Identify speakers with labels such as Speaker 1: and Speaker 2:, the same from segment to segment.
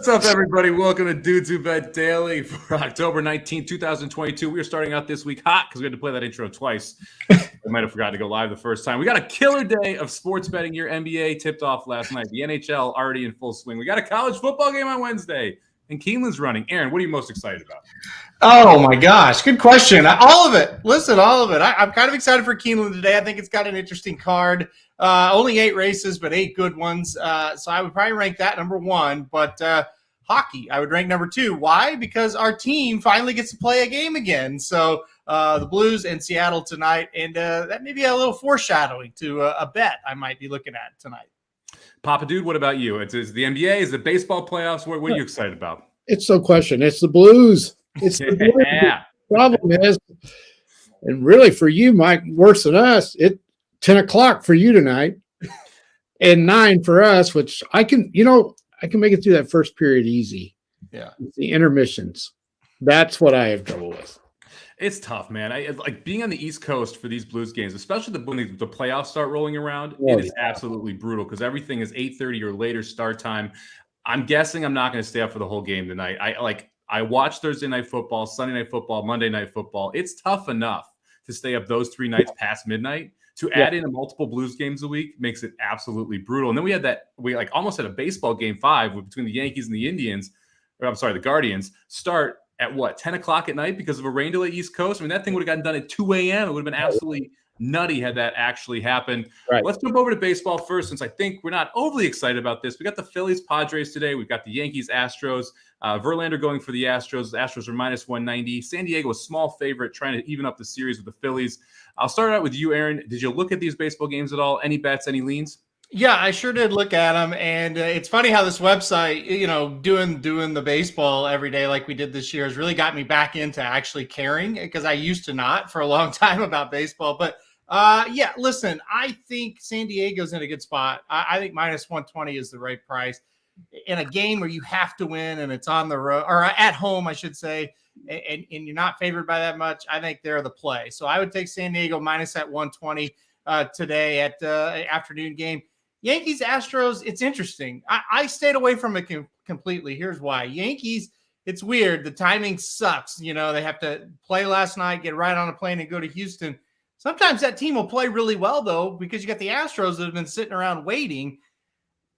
Speaker 1: What's up, everybody? Welcome to Dudes Who Bet Daily for October 19th, 2022. We are starting out this week hot because we had to play that intro twice. I might have forgotten to go live the first time. We got a killer day of sports betting. Your NBA tipped off last night. The NHL already in full swing. We got a college football game on Wednesday, and Keeneland's running. Aaron, what are you most excited about?
Speaker 2: Oh, my gosh. Good question. All of it. Listen, all of it. I'm kind of excited for Keeneland today. I think it's got an interesting card. Only 8 races, but 8 good ones. So I would probably rank that number 1. But hockey, I would rank number 2. Why? Because our team finally gets to play a game again. So the Blues in Seattle tonight. And that may be a little foreshadowing to a bet I might be looking at tonight.
Speaker 1: Papa Dude, what about you? Is the NBA? Is it baseball playoffs? What are you excited about?
Speaker 3: It's no question. It's the Blues. It's the Blues. The problem is, and really for you, Mike, worse than us, it's 10 o'clock for you tonight and 9 for us, which I can make it through that first period easy.
Speaker 2: Yeah.
Speaker 3: The intermissions. That's what I have trouble with.
Speaker 1: It's tough, man. I like being on the East Coast for these Blues games, especially when the playoffs start rolling around.
Speaker 3: Oh,
Speaker 1: it is absolutely brutal because everything is 8:30 or later start time. I'm guessing I'm not going to stay up for the whole game tonight. I watch Thursday night football, Sunday night football, Monday night football. It's tough enough to stay up those 3 nights past midnight. To add in a multiple Blues games a week makes it absolutely brutal. And then we almost had a baseball game 5 between the Yankees and the Indians. Or I'm sorry, the Guardians start at 10 o'clock at night because of a rain delay East Coast. I mean, that thing would have gotten done at 2 a.m. It would have been absolutely nutty had that actually happened.
Speaker 3: Right.
Speaker 1: Let's jump over to baseball first, since I think we're not overly excited about this. We got the Phillies Padres today. We've got the Yankees Astros. Verlander going for the Astros. The Astros are minus 190. San Diego, a small favorite, trying to even up the series with the Phillies. I'll start out with you, Aaron. Did you look at these baseball games at all? Any bets, any leans?
Speaker 2: Yeah, I sure did look at them, and it's funny how this website, doing the baseball every day like we did this year has really got me back into actually caring, because I used to not for a long time about baseball. But listen, I think San Diego's in a good spot. I think minus 120 is the right price in a game where you have to win and it's on the road, or at home, I should say, and you're not favored by that much. I think they're the play. So I would take San Diego minus that 120 today at afternoon game. Yankees Astros, it's interesting. I stayed away from it completely. Here's why. Yankees, it's weird. The timing sucks. They have to play last night, get right on a plane and go to Houston. Sometimes that team will play really well, though, because you got the Astros that have been sitting around waiting.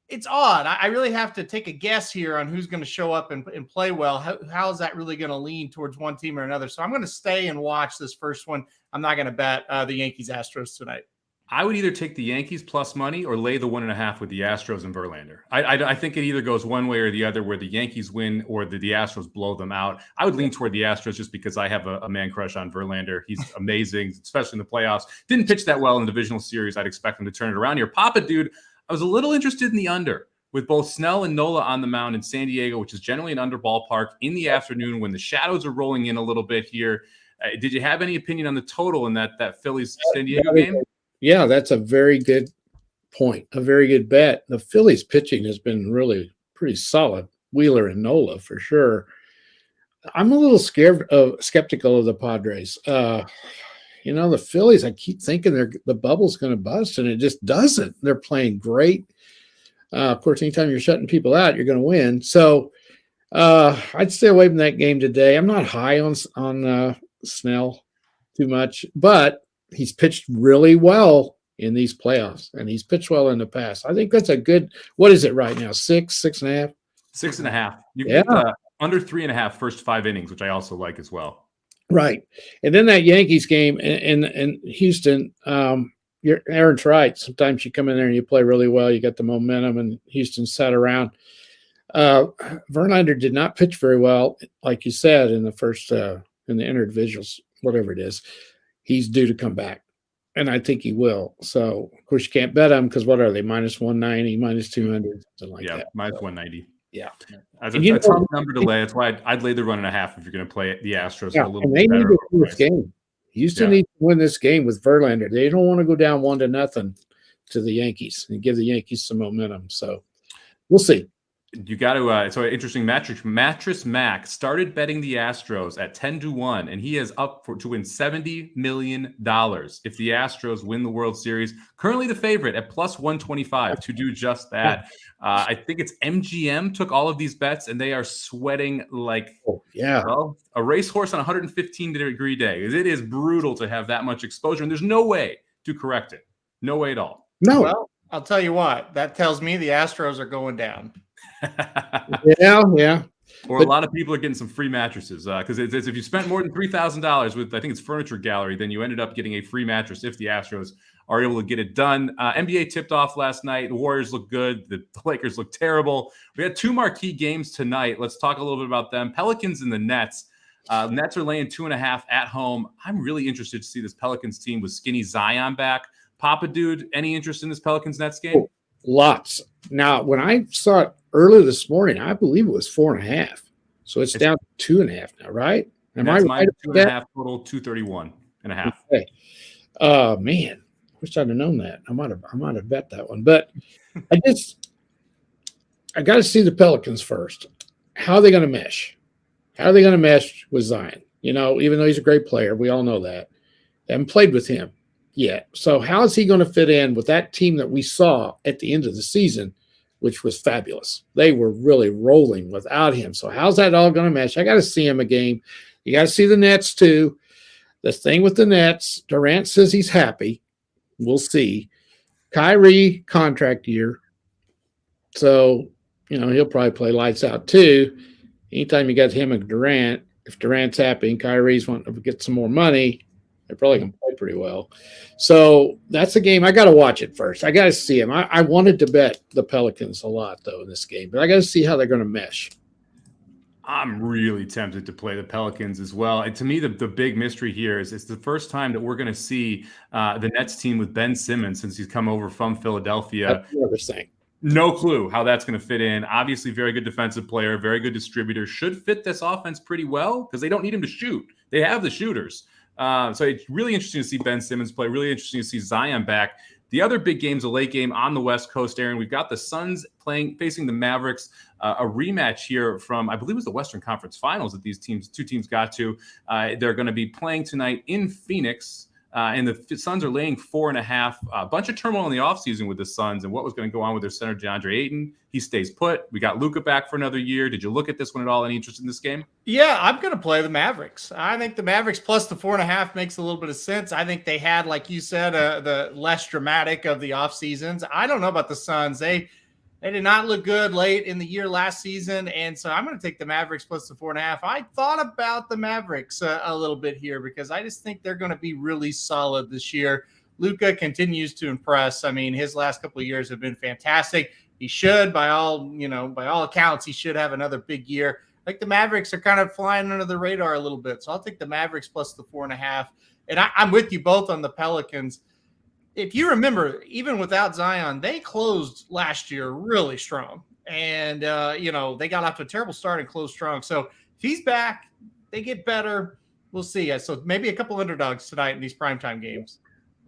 Speaker 2: It's odd. I really have to take a guess here on who's going to show up and play well. How is that really going to lean towards one team or another? So I'm going to stay and watch this first one. I'm not going to bet the Yankees Astros tonight.
Speaker 1: I would either take the Yankees plus money or lay the 1.5 with the Astros and Verlander. I think it either goes one way or the other, where the Yankees win or the Astros blow them out. I would lean toward the Astros just because I have a man crush on Verlander. He's amazing, especially in the playoffs. Didn't pitch that well in the divisional series. I'd expect him to turn it around here. Papa Dude, I was a little interested in the under with both Snell and Nola on the mound in San Diego, which is generally an under ballpark in the afternoon when the shadows are rolling in a little bit here. Did you have any opinion on the total in that Phillies-San Diego game?
Speaker 3: Yeah, that's a very good point, a very good bet. The Phillies pitching has been really pretty solid. Wheeler and Nola for sure. I'm a little skeptical of the Padres. The Phillies, I keep thinking the bubble's going to bust, and it just doesn't. They're playing great. Of course, anytime you're shutting people out, you're going to win. So I'd stay away from that game today. I'm not high on Snell too much, but he's pitched really well in these playoffs, and he's pitched well in the past. I think that's a good – what is it right now, 6.5?
Speaker 1: 6.5. You can get under 3.5 first 5 innings, which I also like as well.
Speaker 3: Right. And then that Yankees game in Houston, Aaron's right. Sometimes you come in there and you play really well. You got the momentum, and Houston sat around. Verlander did not pitch very well, like you said, in the first in the interdivisionals, whatever it is. He's due to come back, and I think he will. So, of course, you can't bet him because what are they, minus 190, minus 200, something like that.
Speaker 1: Yeah, minus 190.
Speaker 3: Yeah.
Speaker 1: That's a tough number to lay. That's why I'd lay the 1.5 if you're going to play the Astros a little bit
Speaker 3: they
Speaker 1: better.
Speaker 3: need to win this game. Houston needs to win this game with Verlander. They don't want to go down 1-0 to the Yankees and give the Yankees some momentum. So, we'll see.
Speaker 1: You got to. So interesting. Mattress Mac started betting the Astros at 10-1, and he is up to win $70 million if the Astros win the World Series. Currently the favorite at plus 125 to do just that. I think it's MGM took all of these bets, and they are sweating like a racehorse on a 115-degree day. It is brutal to have that much exposure, and there's no way to correct it. No way at all.
Speaker 3: No.
Speaker 2: Well, I'll tell you what. That tells me the Astros are going down.
Speaker 3: Yeah.
Speaker 1: Or a lot of people are getting some free mattresses because if you spent more than $3,000 with, I think it's Furniture Gallery, then you ended up getting a free mattress if the Astros are able to get it done. NBA tipped off last night. The Warriors look good. The Lakers look terrible. We had two marquee games tonight. Let's talk a little bit about them. Pelicans and the Nets. Nets are laying 2.5 at home. I'm really interested to see this Pelicans team with skinny Zion back. Papa Dude, any interest in this Pelicans-Nets game?
Speaker 3: Oh, lots. Now, when I saw it earlier this morning, I believe it was 4.5. So it's down to 2.5 now, right?
Speaker 1: Am I right? 2.5 total, 231.5.
Speaker 3: Okay. Man, wish I'd have known that. I might have bet that one. But I got to see the Pelicans first. How are they going to mesh? How are they going to mesh with Zion? Even though he's a great player, we all know that. They haven't played with him yet. So how is he going to fit in with that team that we saw at the end of the season, which was fabulous? They were really rolling without him. So how's that all going to mesh? I got to see him a game. You got to see the Nets too. The thing with the Nets, Durant says he's happy. We'll see. Kyrie contract year. So, he'll probably play lights out too. Anytime you got him and Durant, if Durant's happy and Kyrie's wanting to get some more money, they're probably going to play pretty well. So that's a game. I got to watch it first. I got to see him. I wanted to bet the Pelicans a lot, though, in this game. But I got to see how they're going to mesh.
Speaker 1: I'm really tempted to play the Pelicans as well. And to me, the big mystery here is it's the first time that we're going to see the Nets team with Ben Simmons since he's come over from Philadelphia.
Speaker 3: That's the other thing.
Speaker 1: No clue how that's going to fit in. Obviously, very good defensive player, very good distributor. Should fit this offense pretty well because they don't need him to shoot. They have the shooters. So it's really interesting to see Ben Simmons play. Really interesting to see Zion back. The other big game's a late game on the West Coast, Aaron. We've got the Suns facing the Mavericks. A rematch here from, I believe it was the Western Conference Finals that two teams got to. They're going to be playing tonight in Phoenix. And the Suns are laying 4.5. A bunch of turmoil in the offseason with the Suns and what was going to go on with their center, DeAndre Ayton. He stays put. We got Luka back for another year. Did you look at this one at all? Any interest in this game?
Speaker 2: Yeah, I'm going to play the Mavericks. I think the Mavericks plus the 4.5 makes a little bit of sense. I think they had, like you said, the less dramatic of the off seasons. I don't know about the Suns. They did not look good late in the year last season, and so I'm going to take the Mavericks plus the 4.5. I thought about the Mavericks a little bit here because I just think they're going to be really solid this year. Luka continues to impress. I mean, his last couple of years have been fantastic. He should, by all accounts, he should have another big year. Like the Mavericks are kind of flying under the radar a little bit, so I'll take the Mavericks plus the 4.5. And I'm with you both on the Pelicans. If you remember, even without Zion, they closed last year really strong. And, they got off to a terrible start and closed strong. So if he's back, they get better. We'll see. So maybe a couple underdogs tonight in these primetime games.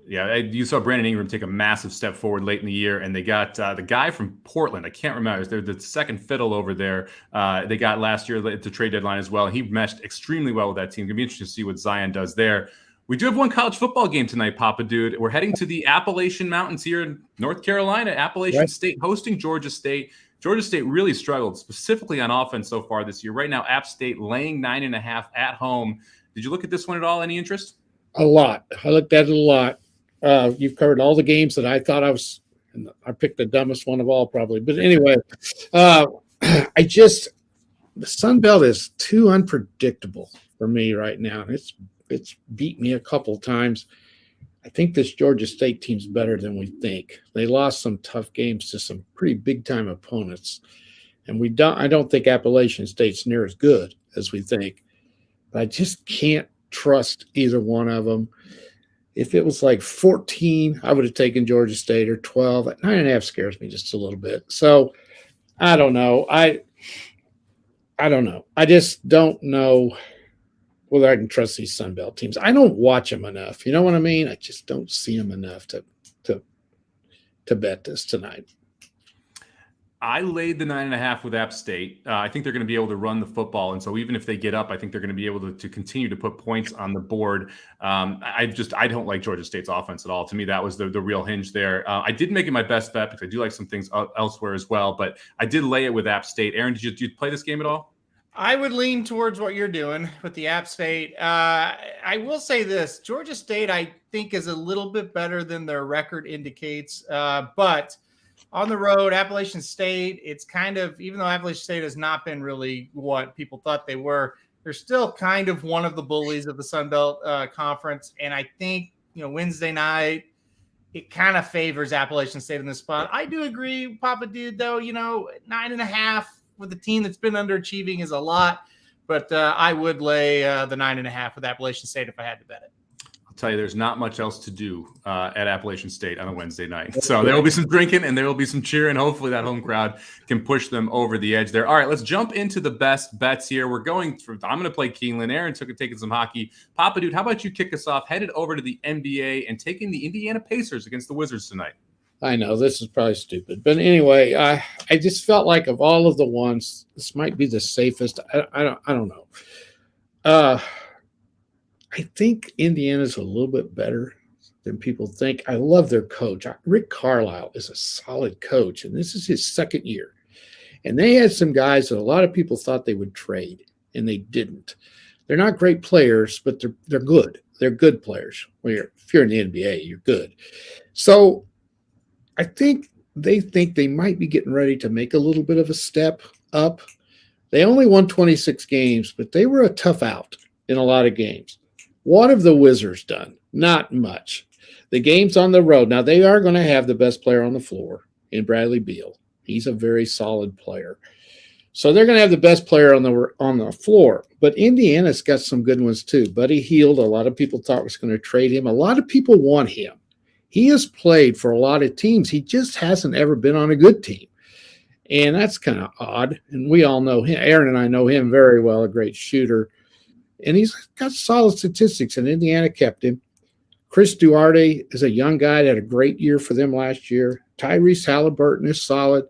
Speaker 1: Yeah, you saw Brandon Ingram take a massive step forward late in the year, and they got the guy from Portland. I can't remember. They're the second fiddle over there. They got last year at the trade deadline as well. He meshed extremely well with that team. It's going to be interesting to see what Zion does there. We do have one college football game tonight, Papa Dude. We're heading to the Appalachian Mountains here in North Carolina. Appalachian State hosting Georgia State. Georgia State really struggled, specifically on offense so far this year. Right now, App State laying 9.5 at home. Did you look at this one at all? Any interest?
Speaker 3: A lot. I looked at it a lot. You've covered all the games that I thought I picked the dumbest one of all probably. But anyway, the Sun Belt is too unpredictable for me right now. It's beat me a couple times. I think this Georgia State team's better than we think. They lost some tough games to some pretty big-time opponents. And I don't think Appalachian State's near as good as we think. But I just can't trust either one of them. If it was like 14, I would have taken Georgia State, or 12. 9.5 scares me just a little bit. So I don't know. I don't know. I just don't know whether I can trust these Sun Belt teams. I don't watch them enough. You know what I mean? I just don't see them enough to bet this tonight.
Speaker 1: I laid the 9.5 with App State. I think they're going to be able to run the football. And so even if they get up, I think they're going to be able to continue to put points on the board. I don't like Georgia State's offense at all. To me, that was the real hinge there. I did make it my best bet because I do like some things elsewhere as well, but I did lay it with App State. Aaron, did you play this game at all?
Speaker 2: I would lean towards what you're doing with the App State. I will say this, Georgia State, I think, is a little bit better than their record indicates, but on the road, Appalachian State, it's kind of, even though Appalachian State has not been really what people thought they were, they're still kind of one of the bullies of the Sun Belt Conference. And I think, Wednesday night, it kind of favors Appalachian State in this spot. I do agree, Papa Dude, though, 9.5 with a team that's been underachieving is a lot. But I would lay the 9.5 with Appalachian State if I had to bet it.
Speaker 1: Tell you, there's not much else to do at Appalachian State on a Wednesday night. So there will be some drinking and there will be some cheering. Hopefully that home crowd can push them over the edge there. All right, let's jump into the best bets here. I'm going to play Keeneland. Aaron taking some hockey. Papa Dude, how about you kick us off? Headed over to the NBA and taking the Indiana Pacers against the Wizards tonight.
Speaker 3: I know this is probably stupid, but anyway, I just felt like of all of the ones, this might be the safest. I don't know. I think Indiana's a little bit better than people think. I love their coach. Rick Carlisle is a solid coach, and this is his second year. And they had some guys that a lot of people thought they would trade, and they didn't. They're not great players, but they're good. They're good players. If you're in the NBA, you're good. So I think they might be getting ready to make a little bit of a step up. They only won 26 games, but they were a tough out in a lot of games. What have the Wizards done? Not much. The game's on the road. Now, they are going to have the best player on the floor in Bradley Beal. He's a very solid player. So they're going to have the best player on the floor. But Indiana's got some good ones too. Buddy Hield, a lot of people thought was going to trade him. A lot of people want him. He has played for a lot of teams. He just hasn't ever been on a good team. And that's kind of odd. And we all know him. Aaron and I know him very well, a great shooter. And he's got solid statistics, and Indiana kept him. Chris Duarte is a young guy that had a great year for them last year. Tyrese Halliburton is solid.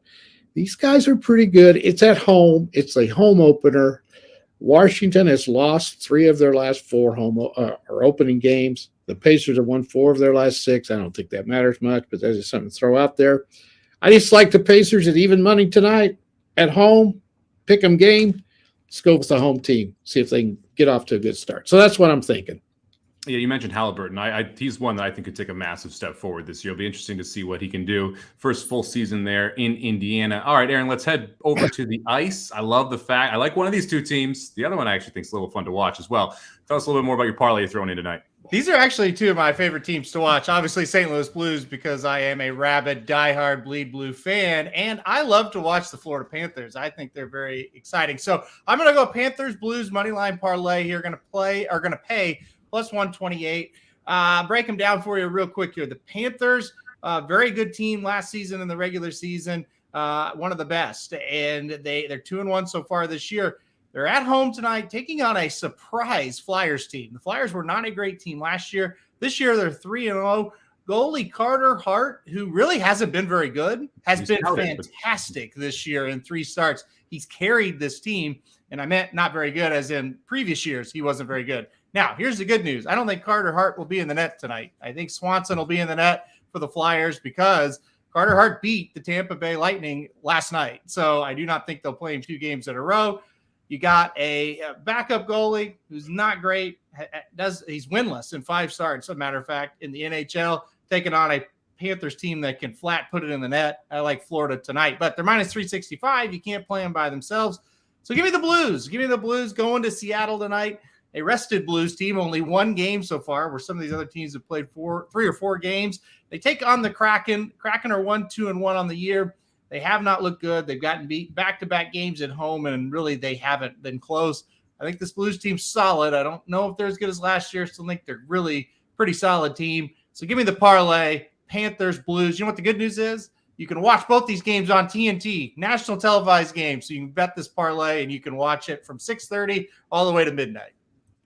Speaker 3: These guys are pretty good. It's at home. It's a home opener. Washington has lost 3 of their last 4 opening games. The Pacers have won 4 of their last 6. I don't think that matters much, but that's just something to throw out there. I just like the Pacers at even money tonight at home. Pick 'em game. Let's go with the home team. See if they can get off to a good start. So that's what I'm thinking.
Speaker 1: Yeah, you mentioned Halliburton. He's one that I think could take a massive step forward this year. It'll be interesting to see what he can do. First full season there in Indiana. All right, Aaron, let's head over to the ice. I love the fact. I like one of these 2 teams. The other one I actually think is a little fun to watch as well. Tell us a little bit more about your parlay you're throwing in tonight.
Speaker 2: These are actually 2 of my favorite teams to watch. Obviously, St. Louis Blues, because I am a rabid, diehard Bleed Blue fan, and I love to watch the Florida Panthers. I think they're very exciting. So I'm going to go Panthers Blues moneyline parlay here. Going to pay plus 128. Break them down for you real quick here. The Panthers, very good team last season in the regular season, one of the best, and they're 2-1 so far this year. They're at home tonight, taking on a surprise Flyers team. The Flyers were not a great team last year. This year, they're 3-0. Goalie Carter Hart, who really hasn't been very good, has been fantastic this year in 3 starts. He's carried this team, and I meant not very good as in previous years. He wasn't very good. Now, here's the good news. I don't think Carter Hart will be in the net tonight. I think Swanson will be in the net for the Flyers because Carter Hart beat the Tampa Bay Lightning last night. So I do not think they'll play him 2 games in a row. You got a backup goalie who's not great. He's winless in 5 starts, as a matter of fact, in the NHL, taking on a Panthers team that can flat put it in the net. I like Florida tonight, but they're minus 365. You can't play them by themselves. So give me the Blues. Give me the Blues going to Seattle tonight. A rested Blues team, only 1 game so far, where some of these other teams have played 3 or 4 games. They take on the Kraken. Kraken are 1-2-1 on the year. They have not looked good. They've gotten beat back-to-back games at home, and really they haven't been close. I think this Blues team's solid. I don't know if they're as good as last year. Still think they're really pretty solid team. So give me the parlay, Panthers, Blues. You know what the good news is? You can watch both these games on TNT, national televised game. So you can bet this parlay, and you can watch it from 6:30 all the way to midnight.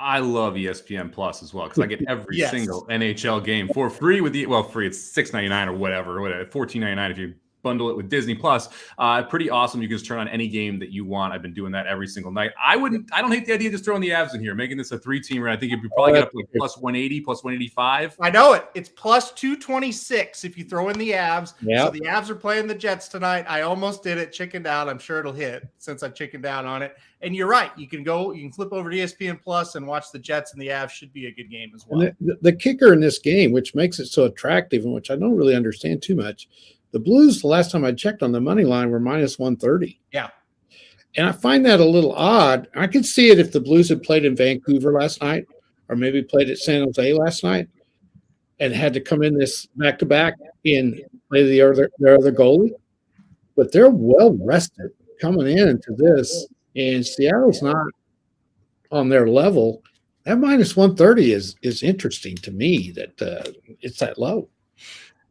Speaker 1: I love ESPN Plus as well because I get every single NHL game for free with free. It's $6.99 or whatever, $14.99 if you bundle it with Disney Plus. Pretty awesome. You can just turn on any game that you want. I've been doing that every single night. I don't hate the idea of just throwing the Avs in here, making this a 3-teamer. I think you'd probably get up to like plus 180, plus 185.
Speaker 2: I know it. It's plus 226 if you throw in the Avs.
Speaker 3: Yep.
Speaker 2: So the Avs are playing the Jets tonight. I almost did it, chickened out. I'm sure it'll hit since I chickened out on it. And you're right. You can flip over to ESPN Plus and watch the Jets, and the Avs should be a good game as well.
Speaker 3: And the kicker in this game, which makes it so attractive and which I don't really understand too much, the Blues, the last time I checked on the money line, were minus 130.
Speaker 2: Yeah.
Speaker 3: And I find that a little odd. I could see it if the Blues had played in Vancouver last night or maybe played at San Jose last night and had to come in this back-to-back and play their other goalie. But they're well rested coming into this, and Seattle's not on their level. That minus 130 is interesting to me that it's that low.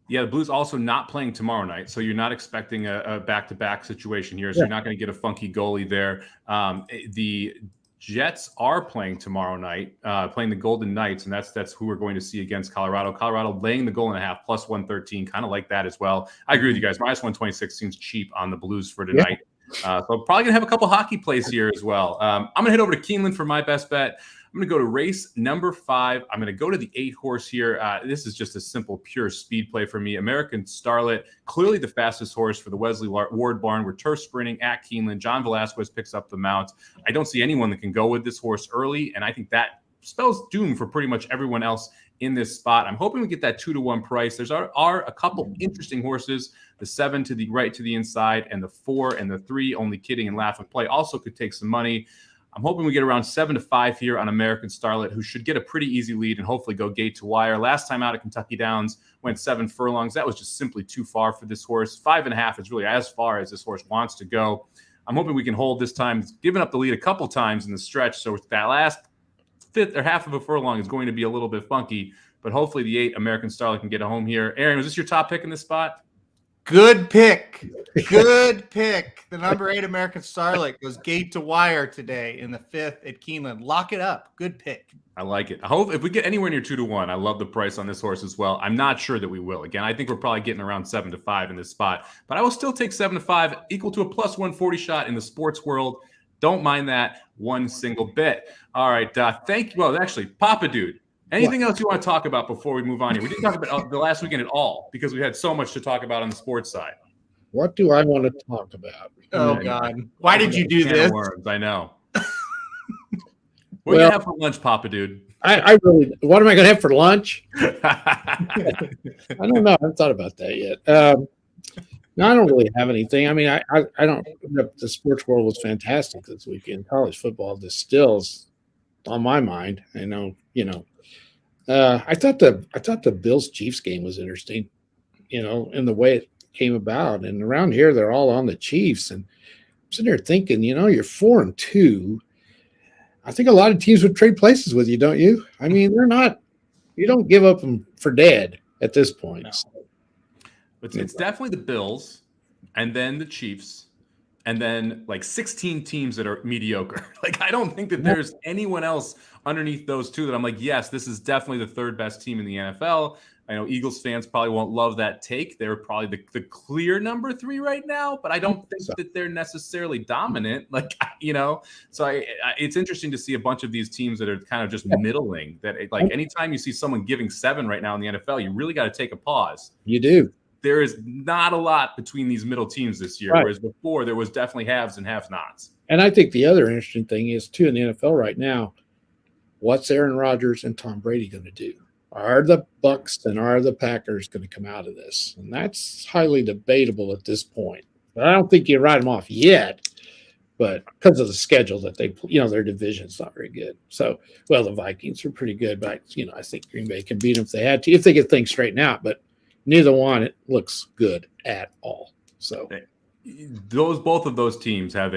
Speaker 1: Yeah, the Blues also not playing tomorrow night, so you're not expecting a back-to-back situation here, so you're not going to get a funky goalie there. The Jets are playing tomorrow night, playing the Golden Knights, and that's who we're going to see against Colorado. Colorado laying the goal and a half, plus 113, kind of like that as well. I agree with you guys. Minus 126 seems cheap on the Blues for tonight. So I'm probably going to have a couple hockey plays here as well. I'm going to head over to Keeneland for my best bet. I'm going to go to race number 5. I'm going to go to the 8 horse here. This is just a simple, pure speed play for me. American Starlet, clearly the fastest horse for the Wesley Ward barn. We're turf sprinting at Keeneland. John Velasquez picks up the mount. I don't see anyone that can go with this horse early, and I think that spells doom for pretty much everyone else in this spot. I'm hoping we get that 2-to-1 price. There's are a couple interesting horses. The 7 to the right to the inside, and the 4 and the 3, only kidding and laugh and play, also could take some money. I'm hoping we get around 7-5 here on American Starlet, who should get a pretty easy lead and hopefully go gate to wire. Last time out at Kentucky Downs, went 7 furlongs. That was just simply too far for this horse. 5.5 is really as far as this horse wants to go. I'm hoping we can hold this time. It's given up the lead a couple times in the stretch, so that last fifth or half of a furlong is going to be a little bit funky, but hopefully the 8 American Starlet can get a home here. Aaron, was this your top pick in this spot?
Speaker 2: Good pick. Good pick. The number 8 American Starlet goes gate to wire today in the 5th at Keeneland. Lock it up. Good pick.
Speaker 1: I like it. I hope if we get anywhere near 2-to-1, I love the price on this horse as well. I'm not sure that we will. Again, I think we're probably getting around 7-5 in this spot, but I will still take 7-5, equal to a plus 140 shot in the sports world. Don't mind that one single bit. All right. Thank you. Well, actually, Papa Dude, anything else you want to talk about before we move on here? We didn't talk about the last weekend at all because we had so much to talk about on the sports side.
Speaker 3: What do I want to talk about?
Speaker 2: Oh, God. Why did you do this?
Speaker 1: Worms, I know. What are you going to have for lunch, Papa Dude?
Speaker 3: I really, what am I going to have for lunch? I don't know. I haven't thought about that yet. No, I don't really have anything. I mean, I don't, the sports world was fantastic this weekend. College football just still is on my mind. I know, I thought the Bills Chiefs game was interesting, in the way it came about. And around here, they're all on the Chiefs. And I'm sitting there thinking, you're 4-2. I think a lot of teams would trade places with you, don't you? I mean, you don't give up them for dead at this point.
Speaker 1: No. It's definitely the Bills and then the Chiefs and then like 16 teams that are mediocre. Like, I don't think that there's anyone else underneath those two that I'm like, yes, this is definitely the 3rd best team in the NFL. I know Eagles fans probably won't love that take. They're probably the clear number 3 right now, but I don't think that they're necessarily dominant. Like, so it's interesting to see a bunch of these teams that are kind of just middling. That anytime you see someone giving 7 right now in the NFL, you really got to take a pause.
Speaker 3: You do.
Speaker 1: There is not a lot between these middle teams this year, whereas before there was definitely haves and have-nots.
Speaker 3: And I think the other interesting thing is, too, in the NFL right now, what's Aaron Rodgers and Tom Brady going to do? Are the Bucs and are the Packers going to come out of this? And that's highly debatable at this point. But I don't think you write them off yet, but because of the schedule that they, their division's not very good. So, the Vikings are pretty good, but, I think Green Bay can beat them if they had to, if they get things straightened out. But neither one, it looks good at all. So
Speaker 1: both of those teams have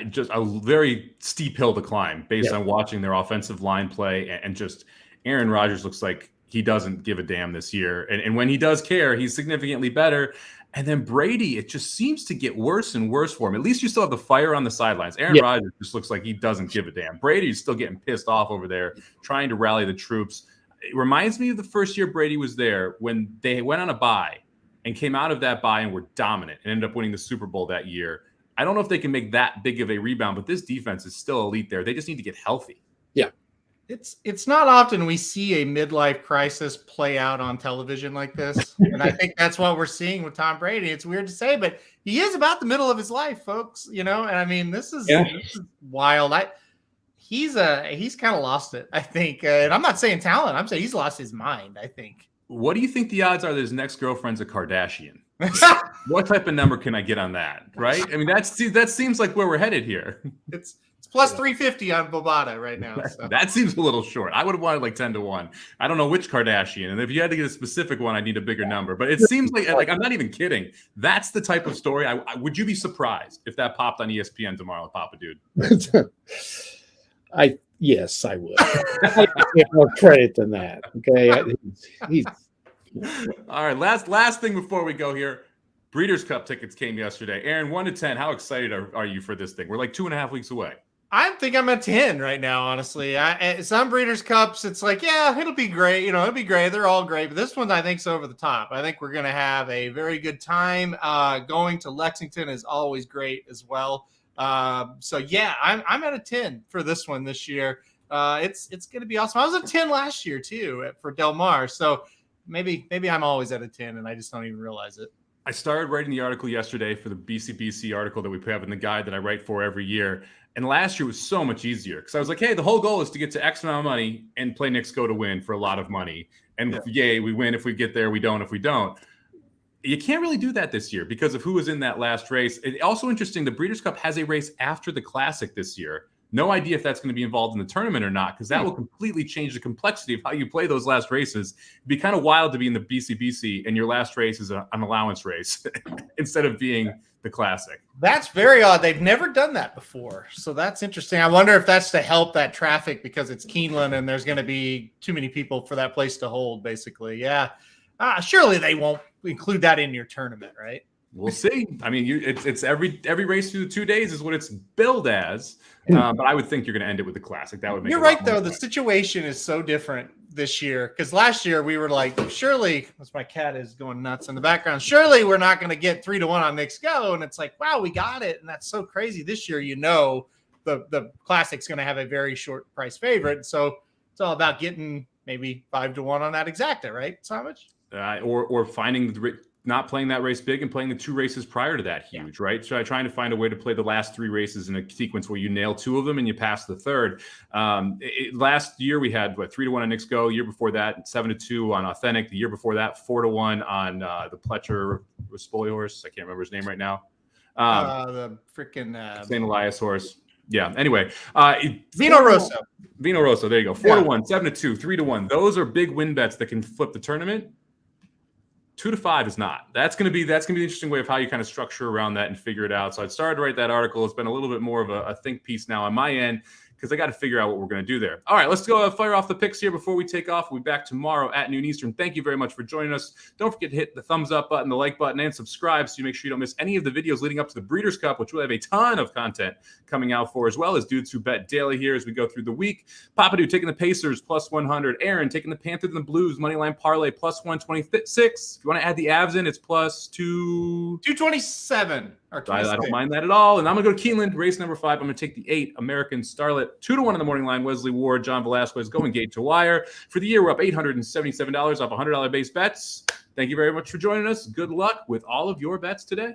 Speaker 1: just a very steep hill to climb based on watching their offensive line play, and just Aaron Rodgers looks like he doesn't give a damn this year. And when he does care, he's significantly better. And then Brady, it just seems to get worse and worse for him. At least you still have the fire on the sidelines. Aaron Rodgers just looks like he doesn't give a damn. Brady's still getting pissed off over there, trying to rally the troops. It reminds me of the first year Brady was there when they went on a bye and came out of that bye and were dominant and ended up winning the Super Bowl that year. I don't know if they can make that big of a rebound, but this defense is still elite there. They just need to get healthy.
Speaker 3: Yeah.
Speaker 2: It's not often we see a midlife crisis play out on television like this. And I think that's what we're seeing with Tom Brady. It's weird to say, but he is about the middle of his life, folks. And I mean, this is wild. He's kind of lost it, I think. And I'm not saying talent. I'm saying he's lost his mind, I think.
Speaker 1: What do you think the odds are that his next girlfriend's a Kardashian? What type of number can I get on that? Right? I mean, that seems like where we're headed here.
Speaker 2: It's plus 350 on Bovada right now. So.
Speaker 1: That seems a little short. I would have wanted like 10-1. I don't know which Kardashian. And if you had to get a specific one, I'd need a bigger number. But it seems like I'm not even kidding. That's the type of story. Would you be surprised if that popped on ESPN tomorrow, Papa Dude?
Speaker 3: Yes, I would. I give more credit than that. Okay. He's
Speaker 1: all right. Last thing before we go here. Breeders' Cup tickets came yesterday. Aaron, 1 to 10. How excited are you for this thing? We're like 2.5 weeks away.
Speaker 2: I think I'm at 10 right now, honestly. Some Breeders' Cups, it's like, yeah, it'll be great. It'll be great. They're all great. But this one, I think, is over the top. I think we're going to have a very good time. Going to Lexington is always great as well. So, yeah, I'm at a 10 for this one this year. It's going to be awesome. I was at 10 last year, too, for Del Mar. So maybe I'm always at a 10, and I just don't even realize it.
Speaker 1: I started writing the article yesterday for the BCBC article that we have in the guide that I write for every year. And last year was so much easier because I was like, hey, the whole goal is to get to X amount of money and play Knicks go to win for a lot of money. And yay, we win if we get there. We don't if we don't. You can't really do that this year because of who was in that last race. It's also interesting. The Breeders' Cup has a race after the Classic this year. No idea if that's going to be involved in the tournament or not, because that will completely change the complexity of how you play those last races. It'd be kind of wild to be in the BCBC and your last race is an allowance race instead of being the Classic.
Speaker 2: That's very odd. They've never done that before. So that's interesting. I wonder if that's to help that traffic because it's Keeneland and there's going to be too many people for that place to hold, basically. Yeah. Surely they won't include that in your tournament, right?
Speaker 1: We'll see. I mean, it's every race through the 2 days is what it's billed as. But I would think you're going to end it with the Classic. That would make.
Speaker 2: You're right, though. The situation is so different this year because last year we were like, surely, as my cat is going nuts in the background, surely we're not going to get 3-1 on Knicks Go, and it's like, wow, we got it, and that's so crazy. This year, the Classic's going to have a very short price favorite, so it's all about getting maybe 5-1 on that exacta, right, Somich?
Speaker 1: Or finding not playing that race big and playing the 2 races prior to that huge, right? So trying to find a way to play the last 3 races in a sequence where you nail 2 of them and you pass the third. Last year we had 3-1 on Knicks Go. Year before that, 7-2 on Authentic. The year before that, 4-1 on the Pletcher Spoli horse. I can't remember his name right now.
Speaker 2: The freaking
Speaker 1: St. Elias horse. Yeah. Anyway,
Speaker 2: Vino Rosso.
Speaker 1: There you go. 4-1, 7-2, 3-1. Those are big win bets that can flip the tournament. 2-5 is not. That's going to be the interesting way of how you kind of structure around that and figure it out. So I started to write that article. It's been a little bit more of a think piece now on my end because I got to figure out what we're going to do there. All right, let's go fire off the picks here before we take off. We'll be back tomorrow at noon Eastern. Thank you very much for joining us. Don't forget to hit the thumbs up button, the like button, and subscribe so you make sure you don't miss any of the videos leading up to the Breeders' Cup, which we'll have a ton of content coming out for, as well as dudes who bet daily here as we go through the week. Papa Dude taking the Pacers plus 100. Aaron taking the Panthers and the Blues moneyline parlay plus 126. If you want to add the Avs in, it's plus 227. I don't mind that at all. And I'm going to go to Keeneland, race number 5. I'm going to take the 8 American Starlet, 2-1 on the morning line. Wesley Ward, John Velasquez going gate to wire. For the year, we're up $877 off $100 base bets. Thank you very much for joining us. Good luck with all of your bets today.